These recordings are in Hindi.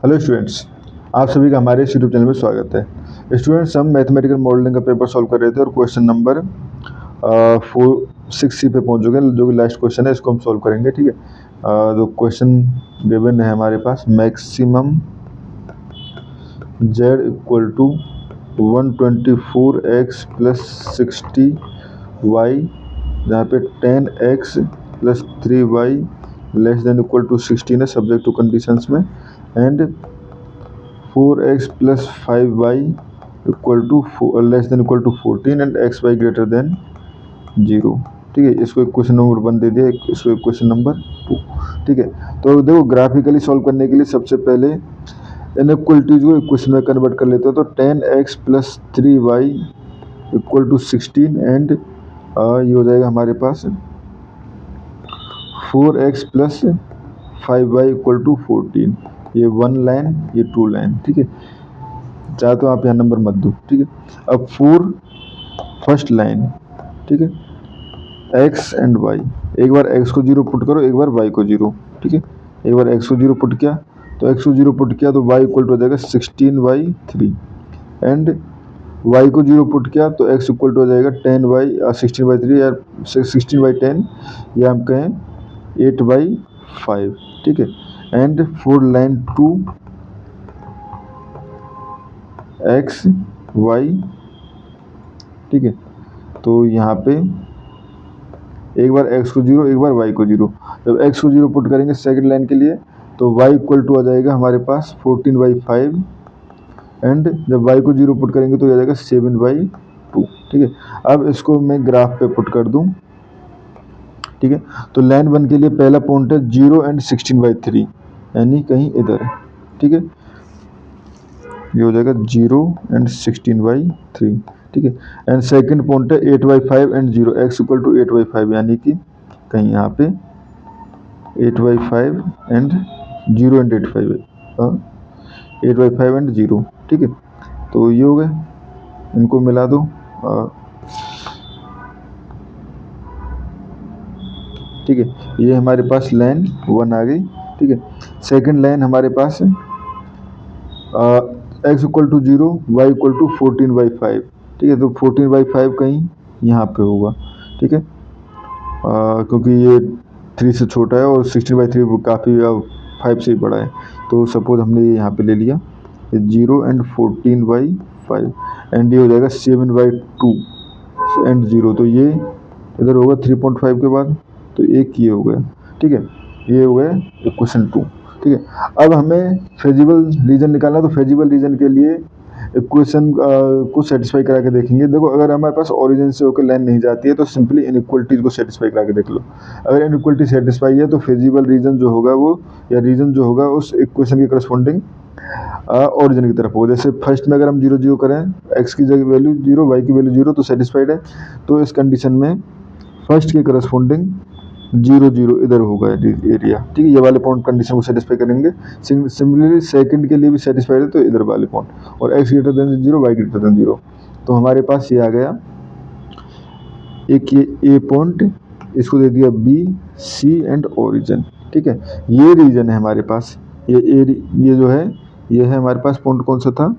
हेलो स्टूडेंट्स, आप सभी का हमारे इस यूट्यूब चैनल में स्वागत है। स्टूडेंट्स, हम मैथमेटिकल मॉडलिंग का पेपर सॉल्व कर रहे थे और क्वेश्चन नंबर 6C पे पहुंच चुके हैं, जो कि लास्ट क्वेश्चन है। इसको हम सॉल्व करेंगे, ठीक है। तो क्वेश्चन गिवन है हमारे पास, maximum z equal to 124x plus 60y, जहाँ पे 10x plus 3y less than equal to 16 है, सब्जेक्ट टू कंडीशंस में, and 4x plus 5y equal to less than equal to 14 and xy greater than 0। ठीक है, इसको इक्वेशन नंबर 1 दे दिया, इसको इक्वेशन नंबर 2। ठीक है, तो देखो ग्राफिकली सॉल्व करने के लिए सबसे पहले इनइक्वलिटीज को इक्वेशन में कन्वर्ट कर लेते हैं। तो 10x plus 3y equal to 16 and ये हो जाएगा हमारे पास 4x plus 5y equal to 14। ये 1 लाइन, ये 2 लाइन। ठीक है, चाहे तो आप यहाँ नंबर मत दो। ठीक है, अब 4 फर्स्ट लाइन, ठीक है, x एंड y। एक बार x को 0 पुट करो, एक बार y को 0। ठीक है, एक बार x को 0 पुट किया तो x को 0 पुट किया तो y इक्वल टू हो जाएगा 16/3, एंड y को 0 पुट किया तो x इक्वल टू हो जाएगा 16/3 या 16/10, या हम कहें 8/5। ठीक है, and for line 2 x y। ठीक है, तो यहाँ पे एक बार x को 0, एक बार y को 0। जब x को 0 पुट करेंगे सेकंड लाइन के लिए तो y इक्वल टू आ जाएगा हमारे पास 14/5, एंड जब y को 0 पुट करेंगे तो आ जाएगा 7/2। ठीक है, अब इसको मैं ग्राफ पे पुट कर दूं। ठीक है, तो लाइन 1 के लिए पहला पॉइंट है 0 एंड 16/3, यानी कहीं इधर है। ठीक है, ये हो जाएगा 0 एंड 16/3। ठीक है, एंड सेकंड पॉइंट है 8/5 एंड 0, x इक्वल टू 8/5, यानी कि कहीं यहाँ पे 8/5 एंड 0 एंड 8/5 एंड 0। ठीक है, तो ये हो गए, इनको मिला दो। ठीक है, ये हमारे पास लाइन 1 आ गई। ठीक है, सेकंड लाइन हमारे पास है x equal to 0, y equal to 14/5। ठीक है, तो 14/5 कहीं यहाँ पे होगा। ठीक है, क्योंकि ये 3 से छोटा है और 16/3 काफ़ी 5 से ही बड़ा है, तो सपोज हमने ये यहाँ पे ले लिया 0 एंड 14/5, एंड ये हो जाएगा 7/2 एंड 0, तो ये इधर होगा 3.5 के बाद, तो एक ये हो गया। ठीक है, ये हो गया इक्वेशन 2। ठीक है, अब हमें फेजिबल रीजन निकालना, तो फेजिबल रीजन के लिए इक्वेशन को सेटिस्फाई करा के देखेंगे। देखो, अगर हमारे पास ओरिजिन से होकर लाइन नहीं जाती है तो सिंपली इनइक्वलिटीज को सेटिस्फाई करा के देख लो। अगर इनइक्वलिटी सेटिस्फाई है तो फेजिबल रीजन जो होगा वो, या रीजन जो होगा उस इक्वेशन के करस्पॉन्डिंग ओरिजिन की तरफ हो। जैसे फर्स्ट में अगर हम 0 0 करें, x की जगह वैल्यू 0, y की वैल्यू 0, तो सेटिस्फाइड है। तो इस कंडीशन में फर्स्ट के करस्पॉन्डिंग 0 0 इधर होगा एरिया। ठीक है, ये वाले पॉइंट कंडीशन को सेटिस्फाई करेंगे। सिमिलरली सेकंड के लिए भी सेटिस्फाइड है, तो इधर वाले पॉइंट, और x greater than 0, y greater than 0। तो हमारे पास ये आ गया एक ये ए पॉइंट, इसको दे दिया B, C एंड ओरिजिन। ठीक है, ये रीजन है हमारे पास। ये जो है, ये है हमारे पास पॉइंट। कौन सा था?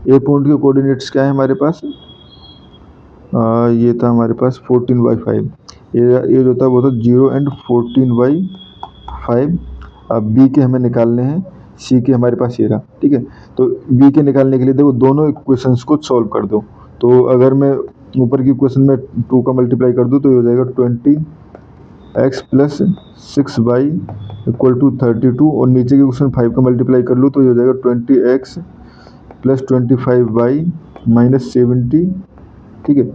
ए पॉइंट के कोऑर्डिनेट्स क्या है हमारे पास? ये था हमारे पास 14/5। ये जो था वो था 0 एंड 14/5। अब बी के हमें निकालने हैं, सी के हमारे पास ये रहा। ठीक है, तो बी के निकालने के लिए देखो दोनों इक्वेशंस को सॉल्व कर दो। तो अगर मैं ऊपर की इक्वेशन में 2 का मल्टीप्लाई कर दूँ तो ये हो जाएगा 20x plus 6y equal to 32, और नीचे की इक्वेशन 5 का मल्टीप्लाई कर लूँ तो ये हो जाएगा 20x प्लस 25y माइनस 70। ठीक है,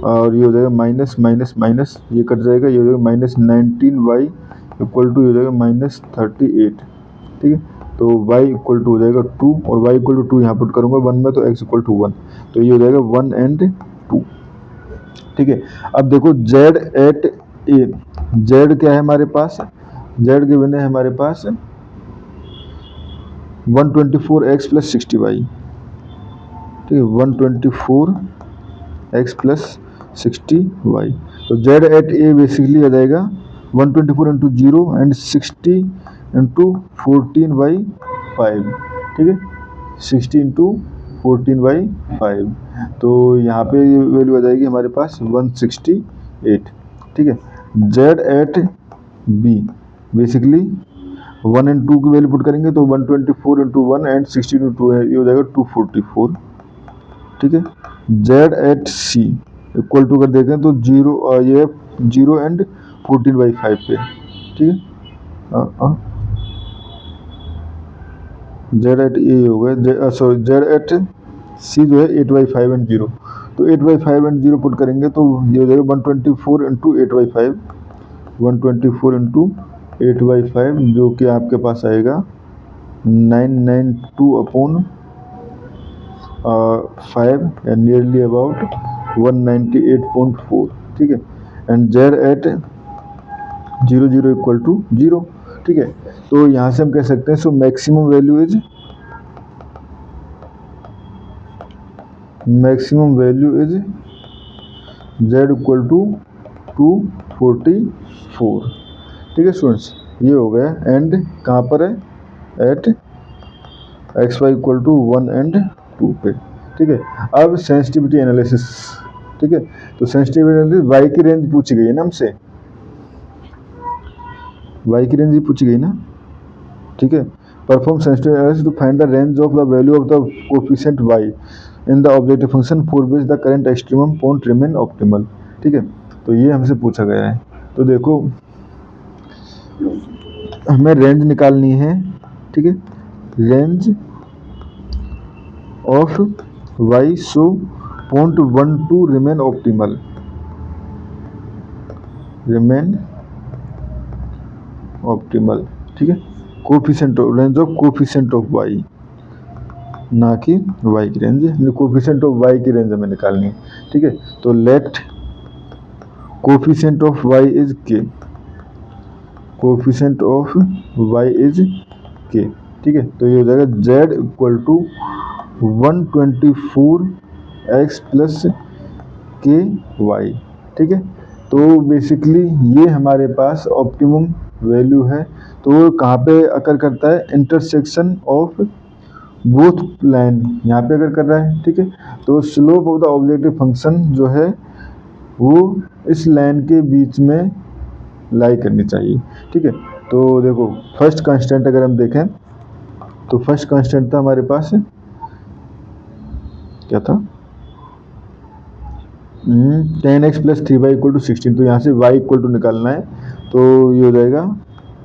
और ये हो जाएगा माइनस माइनस माइनस, ये कट जाएगा, ये हो जाएगा माइनस 19y इक्वल टू, ये हो जाएगा माइनस 38। ठीक है, तो y इक्वल टू हो जाएगा 2, और y इक्वल टू 2 यहाँ पुट करूँगा 1 में, तो x इक्वल टू 1, तो ये हो जाएगा 1 एंड 2। ठीक है, अब देखो z एट ए, z क्या है हमारे पास? z गिवन है हमारे पास 124x प्लस 60y। ठीक है, 124x प्लस 60y, तो z एट ए बेसिकली आ जाएगा 124 इंटू 0 एंड 60 इंटू 14/5। ठीक है, 60 इंटू 14/5, तो यहाँ पे वैल्यू आ जाएगी हमारे पास 168, ठीक है। Z at b, basically 1 and 2 की वैल्यू पुट करेंगे तो 124 इंटू 1 एंड 60 इंटू 2 है, ये हो जाएगा 244, ठीक है। Z at c equal to कर देखें तो 0 एंड 14/5 पे, ठीक है। जेड एट ए हो गया, सॉरी जेड एट सी जो है 8/5 एंड 0, तो 8/5 एंड 0 पुट करेंगे तो ये हो जाएगा 124 इंटू 8/5, 124 इंटू 8/5, जो कि आपके पास आएगा 992 अपॉन 5 एंड नियरली अबाउट 198.4, ठीक है। And z at 0 equal to 0, ठीक है। तो यहाँ से हम कह सकते हैं so maximum value is z equal to 244, ठीक है स्टूडेंट्स, ये हो गया। एंड कहाँ पर है, at xy equal to 1 and 2 पे, ठीक है। अब सेंसिटिविटी एनालिसिस, ठीक है, तो सेंसिटिविटी एनालिसिस y की रेंज पूछी गई है ना हमसे, y की रेंज ही पूछी गई ना, ठीक है। Perform sensitivity analysis to find the range of the value of the coefficient y in the objective function for which the current extremum point remain optimal, ठीक है। तो ये हमसे पूछा गया है। तो देखो हमें रेंज निकालनी है, ठीक है, range of y so point 1 to remain optimal, ठीक है। Coefficient of range of coefficient of y, ना कि y की रेंज, कोफिशिएंट ऑफ y की रेंज हमें निकालनी है, ठीक है। तो let coefficient of y is k, coefficient of y is k, ठीक है। तो ये हो जाएगा z equal to 124x plus k y, ठीक है। तो बेसिकली ये हमारे पास ऑप्टिमम वैल्यू है। तो कहाँ पे अकर करता है, इंटरसेक्शन ऑफ बोथ लाइन, यहाँ पे अगर कर रहा है, ठीक है। तो slope of the objective function जो है वो इस लाइन के बीच में लाई करनी चाहिए, ठीक है। तो देखो फर्स्ट कांस्टेंट अगर हम देखें तो फर्स्ट कांस्टेंट था हमारे पास, क्या था, 10x plus 3y equal to 16, तो यहाँ से y इक्वल टू निकालना है, तो ये हो जाएगा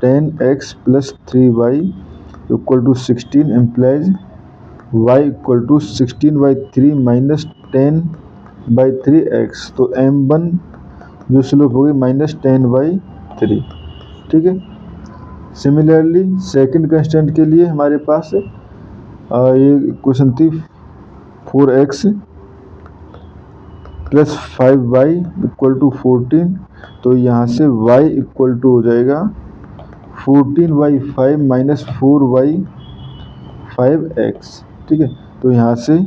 10x plus 3y equal to 16 implies y equal to 16/3 minus 10/3x, तो m1 जो स्लोप होगी माइनस 10/3, ठीक है। सिमिलरली सेकंड कंस्टेंट के लिए हमारे पास ये क्वेश्चन थी 4x plus 5y equal to 14, तो यहाँ से y इक्वल टू हो जाएगा 14/5 माइनस 4/5x, ठीक है। तो यहाँ से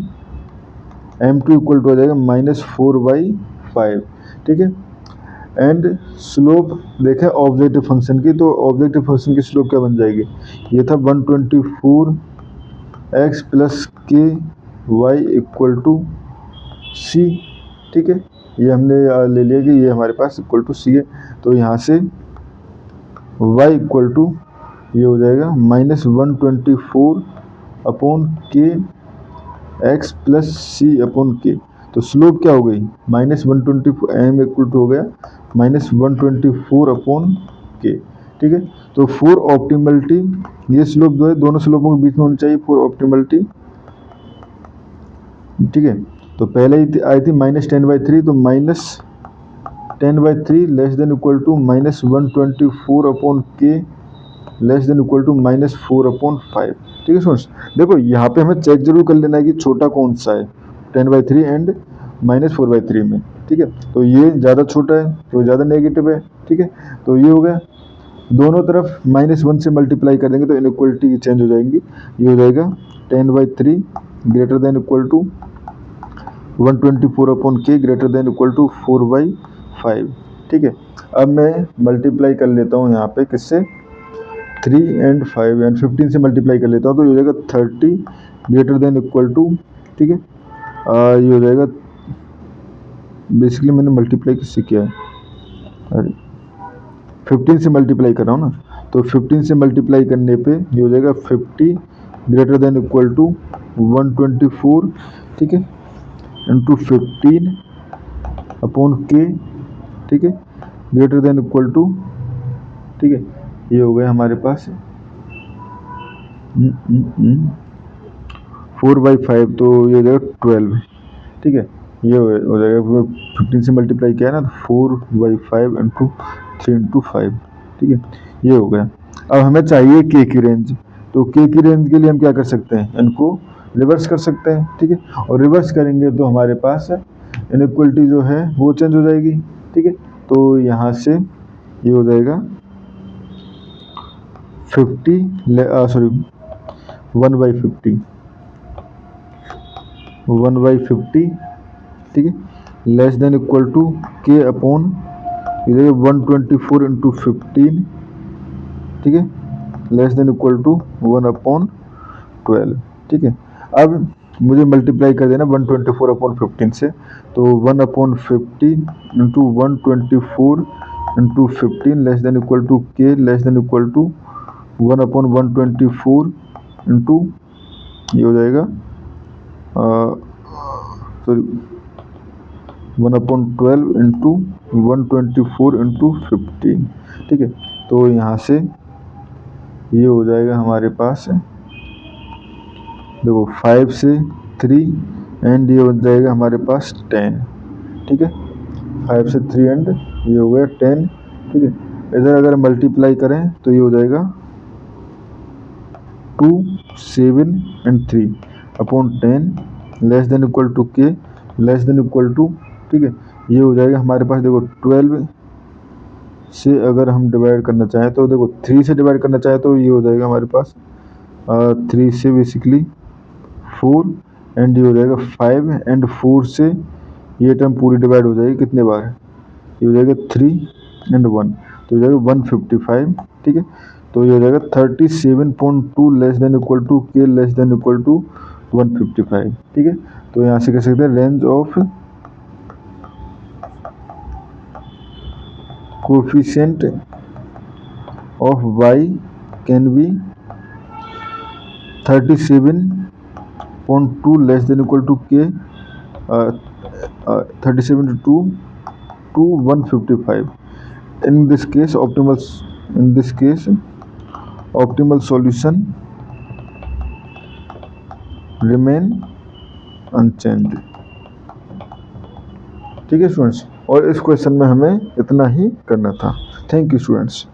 m2 इक्वल टू हो जाएगा माइनस 4/5, ठीक है। एंड स्लोप देखें ऑब्जेक्टिव फंक्शन की, तो ऑब्जेक्टिव फंक्शन की स्लोप क्या बन जाएगी, ये था 124x plus k Y equal to सी, ठीक है। ये हमने ले लिया कि ये हमारे पास इक्वल टू सी है, तो यहाँ से y इक्वल टू ये हो जाएगा माइनस 124 अपॉन के एक्स प्लस सी अपॉन के, तो स्लोप क्या हो गई माइनस 124, m इक्वल टू हो गया माइनस 124 अपॉन के, ठीक है। तो फॉर ऑप्टिमलिटी ये स्लोप जो है दोनों स्लोपों के बीच में होनी चाहिए फॉर ऑप्टिमलिटी, ठीक है। तो पहले ही आई थी माइनस 10/3, तो minus 10/3 less than equal to minus 124 upon K less than equal to minus 4/5, ठीक है स्टूडेंट्स। देखो यहाँ पे हमें चेक जरूर कर लेना है कि छोटा कौन सा है 10/3 एंड माइनस 4/3 में, ठीक है। तो ये ज़्यादा छोटा है तो ज़्यादा नेगेटिव है, ठीक है। तो ये हो गया, दोनों तरफ -1 से मल्टीप्लाई कर देंगे तो इनइक्वलिटी चेंज हो जाएंगी, ये हो जाएगा 10/3 greater than equal to 124 upon k greater than equal to 4/5, ठीक है। अब मैं मल्टीप्लाई कर लेता हूँ यहाँ पे किससे, 3 एंड 5 एंड 15 से मल्टीप्लाई कर लेता हूँ तो ये हो जाएगा 30 ग्रेटर देन इक्वल टू, ठीक है, ये हो जाएगा, बेसिकली मैंने मल्टीप्लाई किससे किया है, अरे 15 से मल्टीप्लाई कर रहा हूँ ना, तो 15 से मल्टीप्लाई करने पे ये हो जाएगा 50 ग्रेटर देन इक्वल टू 124, ठीक है, इंटू 15 अपॉन के, ठीक है, ग्रेटर देन इक्वल टू, ठीक है, ये हो गया हमारे पास 4/5, तो ये हो जाएगा 12, ठीक है, ये हो जाएगा 15 से मल्टीप्लाई किया है ना, 4/5 इंटू 3 इंटू 5, ठीक है, ये हो गया। अब हमें चाहिए के की रेंज, तो के की रेंज के लिए हम क्या कर सकते हैं, इनको रिवर्स कर सकते हैं, ठीक है, और रिवर्स करेंगे तो हमारे पास इनइक्वलिटी जो है वो चेंज हो जाएगी, ठीक है, तो यहाँ से ये हो जाएगा 1/50, ठीक है, लेस देन इक्वल टू के अपॉन 124 इंटू 15, ठीक है, लेस देन इक्वल टू 1/12, ठीक है। अब मुझे मल्टीप्लाई कर देना 124/15 से, तो 1/50 into 124 into 15 less than equal to के less than equal to 1/124 into, ये हो जाएगा सॉरी 1/12 इंटू 124 इंटू 15, ठीक है, तो यहाँ से ये हो जाएगा हमारे पास, देखो 5 से 3 एंड ये हो जाएगा हमारे पास 10, ठीक है, 5 से 3 एंड ये हो गया 10, ठीक है। इधर अगर मल्टीप्लाई करें तो ये हो जाएगा 2, 7 and 3 upon 10 less than equal to के लेस देन इक्वल टू, ठीक है, ये हो जाएगा हमारे पास, देखो 12 से अगर हम डिवाइड करना चाहें तो देखो 3 से डिवाइड करना चाहें तो ये हो जाएगा हमारे पास 3 से बेसिकली 4 एंड ये हो जाएगा 5 एंड 4 से ये टर्म पूरी डिवाइड हो जाएगी कितने बार, ये हो जाएगा 3 एंड 1, तो हो जाएगा 155, ठीक है, तो ये हो जाएगा 37.2 लेस देन इक्वल टू के लेस देन इक्वल टू 155, ठीक है, तो यहाँ से कह सकते हैं range of coefficient of y can be 37.2 less than equal to k 37 to 155. In this case optimal solution remain unchanged, ठीक है स्टूडेंट्स, और इस क्वेश्चन में हमें इतना ही करना था। Thank you students.